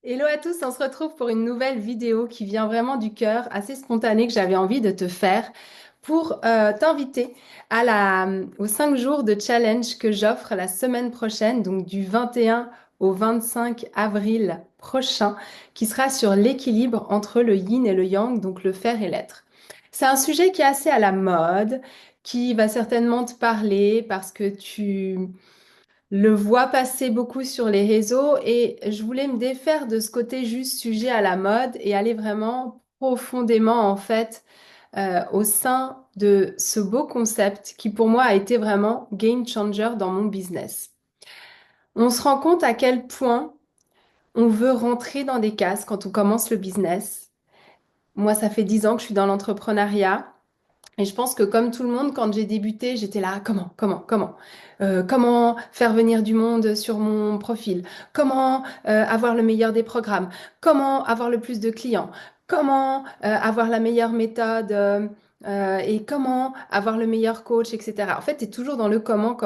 Hello à tous, on se retrouve pour une nouvelle vidéo qui vient vraiment du cœur, assez spontanée que j'avais envie de te faire pour t'inviter aux 5 jours de challenge que j'offre la semaine prochaine, donc du 21 au 25 avril prochain, qui sera sur l'équilibre entre le yin et le yang, donc le faire et l'être. C'est un sujet qui est assez à la mode, qui va certainement te parler parce que tu le vois passer beaucoup sur les réseaux et je voulais me défaire de ce côté juste sujet à la mode et aller vraiment profondément en fait au sein de ce beau concept qui pour moi a été vraiment game changer dans mon business. On se rend compte à quel point on veut rentrer dans des cases quand on commence le business. Moi, ça fait 10 ans que je suis dans l'entrepreneuriat. Et je pense que comme tout le monde, quand j'ai débuté, j'étais là, comment? Comment faire venir du monde sur mon profil? Comment avoir le meilleur des programmes? Comment avoir le plus de clients? Comment avoir la meilleure méthode et comment avoir le meilleur coach, etc. En fait, tu es toujours dans le comment.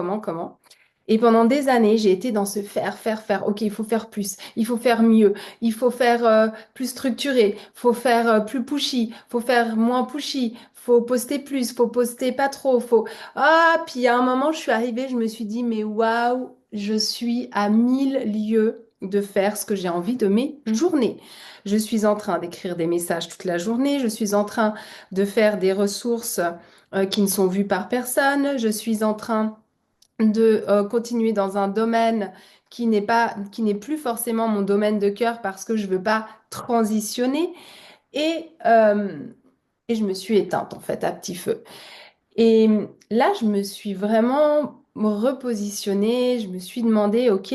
Et pendant des années, j'ai été dans ce faire. Ok, il faut faire plus, il faut faire mieux, il faut faire plus structuré, faut faire plus pushy, faut faire moins pushy, faut poster plus, faut poster pas trop, faut... Ah, puis à un moment, je suis arrivée, je me suis dit, mais waouh, je suis à 1000 lieues de faire ce que j'ai envie de mes journées. Je suis en train d'écrire des messages toute la journée, je suis en train de faire des ressources qui ne sont vues par personne, je suis en train de continuer dans un domaine qui n'est plus forcément mon domaine de cœur parce que je veux pas transitionner et, euh, et je me suis éteinte en fait à petit feu. Et là, je me suis vraiment repositionnée, je me suis demandé, ok,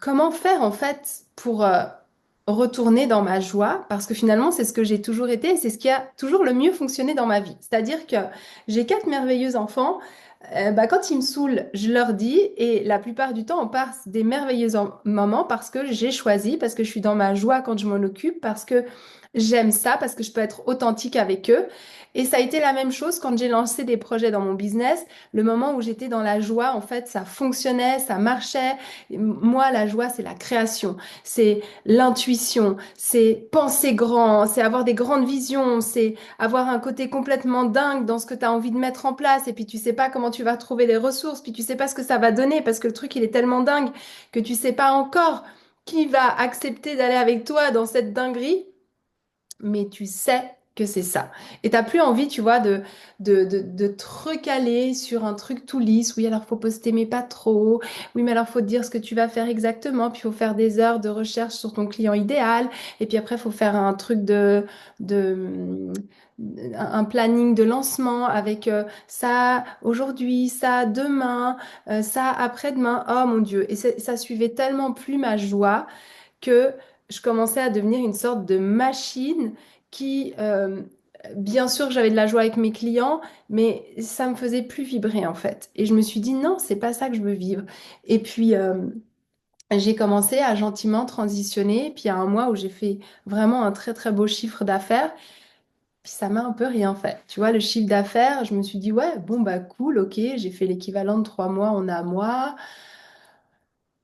comment faire en fait pour retourner dans ma joie? Parce que finalement, c'est ce que j'ai toujours été et c'est ce qui a toujours le mieux fonctionné dans ma vie. C'est-à-dire que j'ai 4 merveilleux enfants. Quand ils me saoulent, je leur dis et la plupart du temps, on passe des merveilleux moments parce que j'ai choisi, parce que je suis dans ma joie quand je m'en occupe, parce que j'aime ça, parce que je peux être authentique avec eux. Et ça a été la même chose quand j'ai lancé des projets dans mon business. Le moment où j'étais dans la joie, en fait, ça fonctionnait, ça marchait. Moi, la joie, c'est la création, c'est l'intuition, c'est penser grand, c'est avoir des grandes visions, c'est avoir un côté complètement dingue dans ce que tu as envie de mettre en place et puis tu sais pas comment tu vas trouver les ressources, puis tu sais pas ce que ça va donner parce que le truc, il est tellement dingue que tu sais pas encore qui va accepter d'aller avec toi dans cette dinguerie, mais tu sais que c'est ça. Et t'as plus envie, tu vois, de te recaler sur un truc tout lisse. Oui, alors faut poster, mais pas trop. Oui, mais alors faut te dire ce que tu vas faire exactement. Puis il faut faire des heures de recherche sur ton client idéal. Et puis après, il faut faire un truc de, un planning de lancement avec ça aujourd'hui, ça demain, ça après-demain. Oh mon Dieu. Et ça suivait tellement plus ma joie que je commençais à devenir une sorte de machine qui, bien sûr, j'avais de la joie avec mes clients, mais ça me faisait plus vibrer en fait. Et je me suis dit, non, c'est pas ça que je veux vivre. Et puis, j'ai commencé à gentiment transitionner. Puis, il y a un mois où j'ai fait vraiment un très, très beau chiffre d'affaires. Puis, ça m'a un peu rien fait. Tu vois, le chiffre d'affaires, je me suis dit, ouais, bon, bah, cool, ok, j'ai fait l'équivalent de 3 mois en un mois.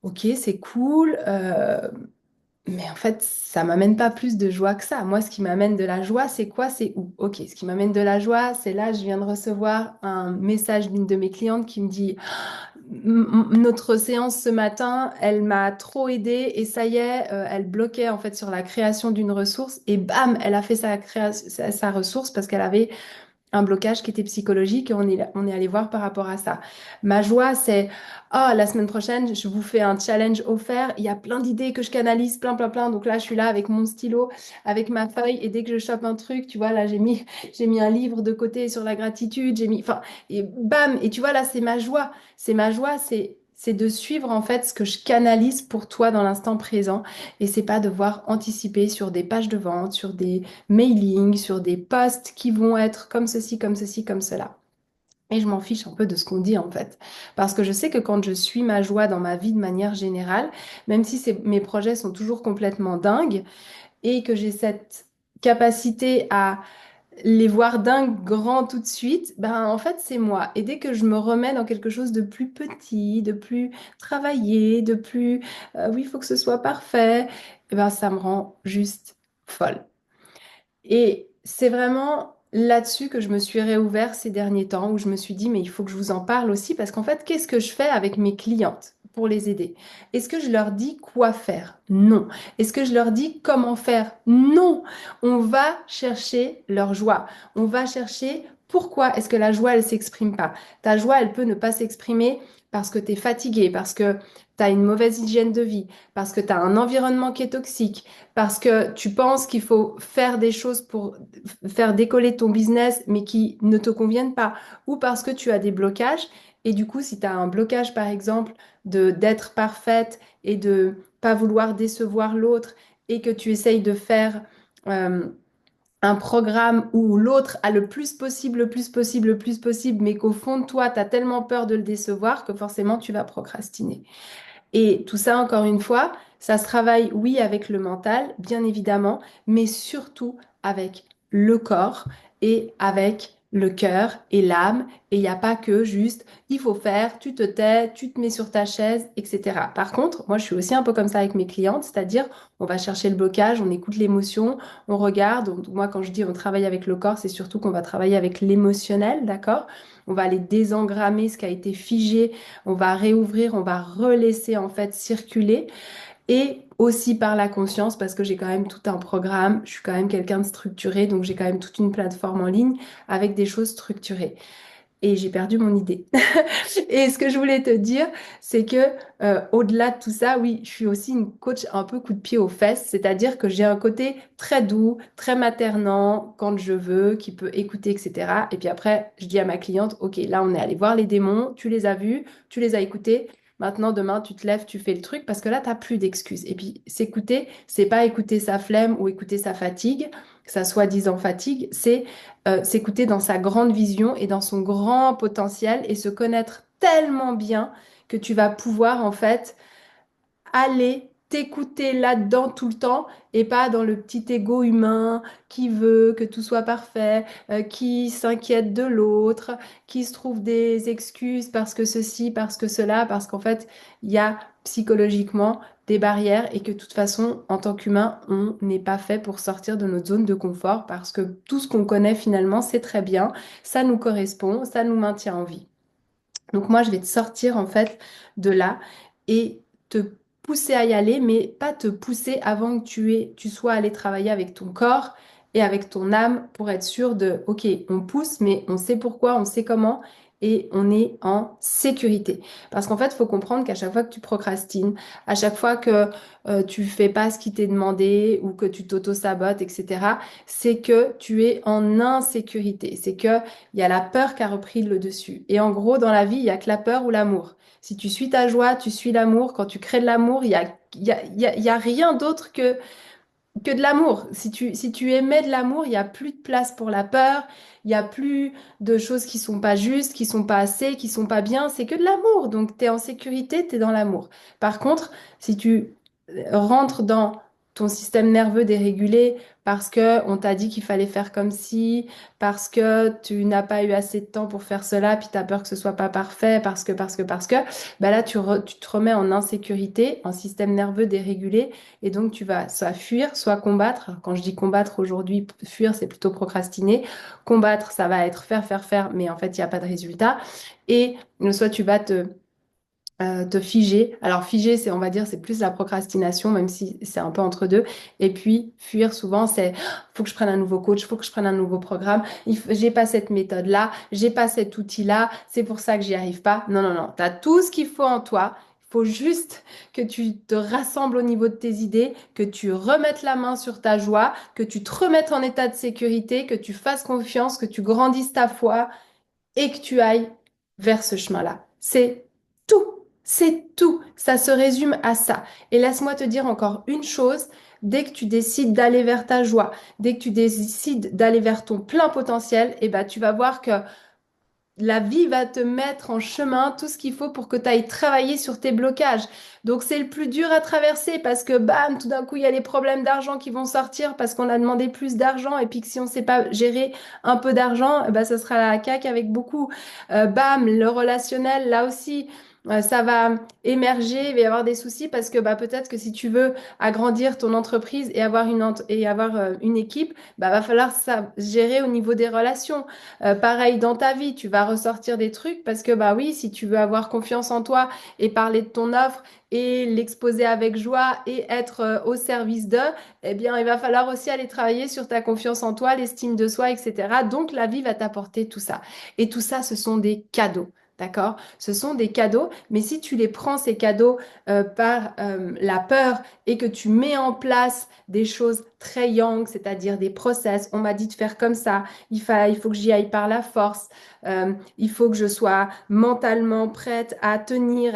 Ok, c'est cool. Mais en fait, ça m'amène pas plus de joie que ça. Moi, ce qui m'amène de la joie, c'est quoi? C'est où? Ok, ce qui m'amène de la joie, c'est là, je viens de recevoir un message d'une de mes clientes qui me dit, Notre séance ce matin, elle m'a trop aidée et ça y est, elle bloquait en fait sur la création d'une ressource et bam, elle a fait sa ressource parce qu'elle avait un blocage qui était psychologique et on est allé voir par rapport à ça. Ma joie, c'est, oh, la semaine prochaine, je vous fais un challenge offert. Il y a plein d'idées que je canalise, plein. Donc là, je suis là avec mon stylo, avec ma feuille et dès que je chope un truc, tu vois, là, j'ai mis un livre de côté sur la gratitude, enfin, et bam, et tu vois, là, c'est ma joie. C'est ma joie, c'est de suivre en fait ce que je canalise pour toi dans l'instant présent et c'est pas devoir anticiper sur des pages de vente, sur des mailing, sur des posts qui vont être comme ceci, comme ceci, comme cela. Et je m'en fiche un peu de ce qu'on dit en fait. Parce que je sais que quand je suis ma joie dans ma vie de manière générale, même si mes projets sont toujours complètement dingues et que j'ai cette capacité à les voir d'un grand tout de suite, ben en fait c'est moi. Et dès que je me remets dans quelque chose de plus petit, de plus travaillé, de plus oui, il faut que ce soit parfait, et ben ça me rend juste folle. Et c'est vraiment là-dessus que je me suis réouvert ces derniers temps, où je me suis dit, mais il faut que je vous en parle aussi, parce qu'en fait, qu'est-ce que je fais avec mes clientes pour les aider? Est-ce que je leur dis quoi faire? Non. Est-ce que je leur dis comment faire? Non. On va chercher leur joie. On va chercher pourquoi est-ce que la joie, elle s'exprime pas. Ta joie, elle peut ne pas s'exprimer parce que tu es fatigué, parce que tu as une mauvaise hygiène de vie, parce que tu as un environnement qui est toxique, parce que tu penses qu'il faut faire des choses pour faire décoller ton business, mais qui ne te conviennent pas, ou parce que tu as des blocages. Et du coup, si tu as un blocage, par exemple, de d'être parfaite et de pas vouloir décevoir l'autre, et que tu essayes de faire euh, un programme où l'autre a le plus possible, le plus possible, le plus possible, mais qu'au fond de toi, tu as tellement peur de le décevoir que forcément, tu vas procrastiner. Et tout ça, encore une fois, ça se travaille, oui, avec le mental, bien évidemment, mais surtout avec le corps et avec le cœur et l'âme. Et il n'y a pas que juste, il faut faire, tu te tais, tu te mets sur ta chaise, etc. Par contre, moi, je suis aussi un peu comme ça avec mes clientes, c'est-à-dire, on va chercher le blocage, on écoute l'émotion, on regarde. Donc, moi, quand je dis on travaille avec le corps, c'est surtout qu'on va travailler avec l'émotionnel, d'accord? On va aller désengrammer ce qui a été figé, on va réouvrir, on va relaisser en fait circuler et aussi par la conscience parce que j'ai quand même tout un programme, je suis quand même quelqu'un de structuré, donc j'ai quand même toute une plateforme en ligne avec des choses structurées. Et j'ai perdu mon idée. Et ce que je voulais te dire, c'est que au-delà de tout ça, oui, je suis aussi une coach un peu coup de pied aux fesses, c'est-à-dire que j'ai un côté très doux, très maternant quand je veux, qui peut écouter, etc. Et puis après, je dis à ma cliente, OK, là, on est allé voir les démons, tu les as vus, tu les as écoutés. Maintenant, demain, tu te lèves, tu fais le truc parce que là, tu n'as plus d'excuses. Et puis, s'écouter, c'est pas écouter sa flemme ou écouter sa fatigue, sa soi-disant fatigue, c'est s'écouter dans sa grande vision et dans son grand potentiel et se connaître tellement bien que tu vas pouvoir en fait aller t'écouter là-dedans tout le temps et pas dans le petit ego humain qui veut que tout soit parfait, qui s'inquiète de l'autre, qui se trouve des excuses parce que ceci, parce que cela, parce qu'en fait, il y a psychologiquement des barrières et que de toute façon, en tant qu'humain, on n'est pas fait pour sortir de notre zone de confort parce que tout ce qu'on connaît finalement, c'est très bien, ça nous correspond, ça nous maintient en vie. Donc moi, je vais te sortir en fait de là et te pousser à y aller, mais pas te pousser avant que tu sois allé travailler avec ton corps et avec ton âme pour être sûr de, OK, on pousse, mais on sait pourquoi, on sait comment et on est en sécurité. Parce qu'en fait, il faut comprendre qu'à chaque fois que tu procrastines, à chaque fois que tu fais pas ce qui t'est demandé ou que tu t'auto-sabotes, etc., c'est que tu es en insécurité. C'est que il y a la peur qui a repris le dessus. Et en gros, dans la vie, il y a que la peur ou l'amour. Si tu suis ta joie, tu suis l'amour. Quand tu crées de l'amour, il y a rien d'autre que de l'amour. Si tu émets de l'amour, il n'y a plus de place pour la peur. Il n'y a plus de choses qui sont pas justes, qui sont pas assez, qui sont pas bien. C'est que de l'amour. Donc, tu es en sécurité, tu es dans l'amour. Par contre, si tu rentres dans ton système nerveux dérégulé parce que on t'a dit qu'il fallait faire comme si, parce que tu n'as pas eu assez de temps pour faire cela, puis tu as peur que ce soit pas parfait, parce que, bah là, tu te remets en insécurité, en système nerveux dérégulé, et donc tu vas soit fuir, soit combattre. Quand je dis combattre aujourd'hui, fuir, c'est plutôt procrastiner. Combattre, ça va être faire, faire, faire, mais en fait, il n'y a pas de résultat. Et soit tu vas te figer. Alors figer, c'est, on va dire, c'est plus la procrastination, même si c'est un peu entre deux. Et puis fuir, souvent, c'est faut que je prenne un nouveau coach, faut que je prenne un nouveau programme. J'ai pas cette méthode-là, j'ai pas cet outil-là, c'est pour ça que j'y arrive pas. Non, non, non, t'as tout ce qu'il faut en toi. Il faut juste que tu te rassembles au niveau de tes idées, que tu remettes la main sur ta joie, que tu te remettes en état de sécurité, que tu fasses confiance, que tu grandisses ta foi et que tu ailles vers ce chemin-là. C'est tout. C'est tout. Ça se résume à ça. Et laisse-moi te dire encore une chose. Dès que tu décides d'aller vers ta joie, dès que tu décides d'aller vers ton plein potentiel, eh ben, tu vas voir que la vie va te mettre en chemin tout ce qu'il faut pour que tu ailles travailler sur tes blocages. Donc c'est le plus dur à traverser parce que bam, tout d'un coup, il y a les problèmes d'argent qui vont sortir parce qu'on a demandé plus d'argent et puis que si on ne sait pas gérer un peu d'argent, eh ben, ça sera la caque avec beaucoup. Bam, le relationnel, là aussi. Ça va émerger, il va y avoir des soucis parce que bah, peut-être que si tu veux agrandir ton entreprise et avoir une équipe, bah, va falloir ça gérer au niveau des relations. Pareil dans ta vie, tu vas ressortir des trucs parce que bah oui, si tu veux avoir confiance en toi et parler de ton offre et l'exposer avec joie et être au service d'eux, eh bien il va falloir aussi aller travailler sur ta confiance en toi, l'estime de soi, etc. Donc la vie va t'apporter tout ça. Et tout ça, ce sont des cadeaux. D'accord? Ce sont des cadeaux, mais si tu les prends, ces cadeaux, par la peur et que tu mets en place des choses très yang, c'est-à-dire des process, on m'a dit de faire comme ça, il faut que j'y aille par la force. Il faut que je sois mentalement prête à tenir,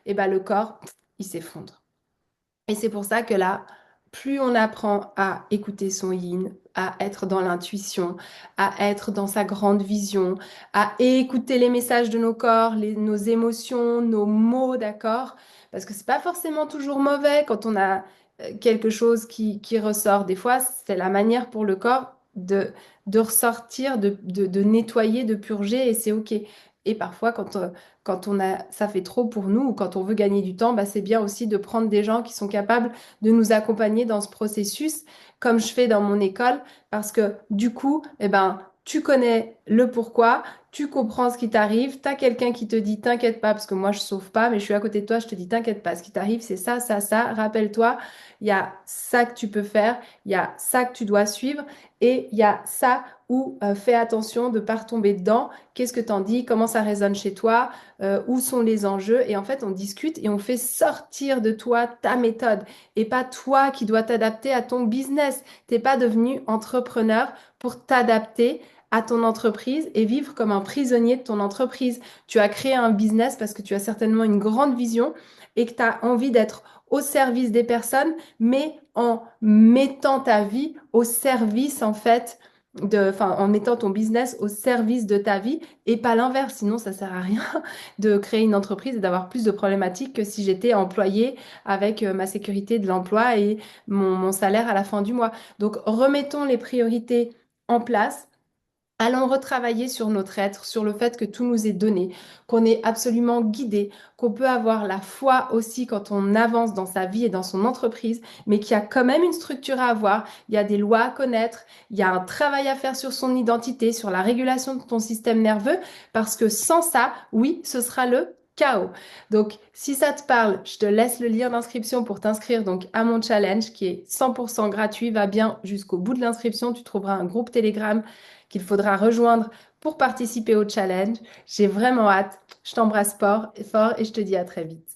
et ben le corps, il s'effondre. Et c'est pour ça que là, plus on apprend à écouter son yin, à être dans l'intuition, à être dans sa grande vision, à écouter les messages de nos corps, nos émotions, nos mots, d'accord? Parce que c'est pas forcément toujours mauvais quand on a quelque chose qui ressort. Des fois, c'est la manière pour le corps de ressortir, de nettoyer, de purger, et c'est OK. Et parfois, quand on a, ça fait trop pour nous ou quand on veut gagner du temps, bah, c'est bien aussi de prendre des gens qui sont capables de nous accompagner dans ce processus, comme je fais dans mon école, parce que du coup, eh ben, tu connais le pourquoi, tu comprends ce qui t'arrive, tu as quelqu'un qui te dit t'inquiète pas, parce que moi je sauve pas, mais je suis à côté de toi, je te dis t'inquiète pas, ce qui t'arrive, c'est ça, ça, ça. Rappelle-toi, il y a ça que tu peux faire, il y a ça que tu dois suivre, et il y a ça où fais attention de ne pas retomber dedans. Qu'est-ce que t'en dis? Comment ça résonne chez toi? Où sont les enjeux? Et en fait, on discute et on fait sortir de toi ta méthode et pas toi qui dois t'adapter à ton business. T'es pas devenu entrepreneur pour t'adapter à ton entreprise et vivre comme un prisonnier de ton entreprise. Tu as créé un business parce que tu as certainement une grande vision et que tu as envie d'être au service des personnes, mais en mettant ta vie au service, en fait, enfin, en mettant ton business au service de ta vie et pas l'inverse. Sinon, ça sert à rien de créer une entreprise et d'avoir plus de problématiques que si j'étais employée avec ma sécurité de l'emploi et mon salaire à la fin du mois. Donc, remettons les priorités en place. Allons retravailler sur notre être, sur le fait que tout nous est donné, qu'on est absolument guidé, qu'on peut avoir la foi aussi quand on avance dans sa vie et dans son entreprise, mais qu'il y a quand même une structure à avoir, il y a des lois à connaître, il y a un travail à faire sur son identité, sur la régulation de ton système nerveux, parce que sans ça, oui, ce sera le chaos. Donc, si ça te parle, je te laisse le lien d'inscription pour t'inscrire donc à mon challenge qui est 100% gratuit. Va bien jusqu'au bout de l'inscription. Tu trouveras un groupe Telegram qu'il faudra rejoindre pour participer au challenge. J'ai vraiment hâte. Je t'embrasse fort et je te dis à très vite.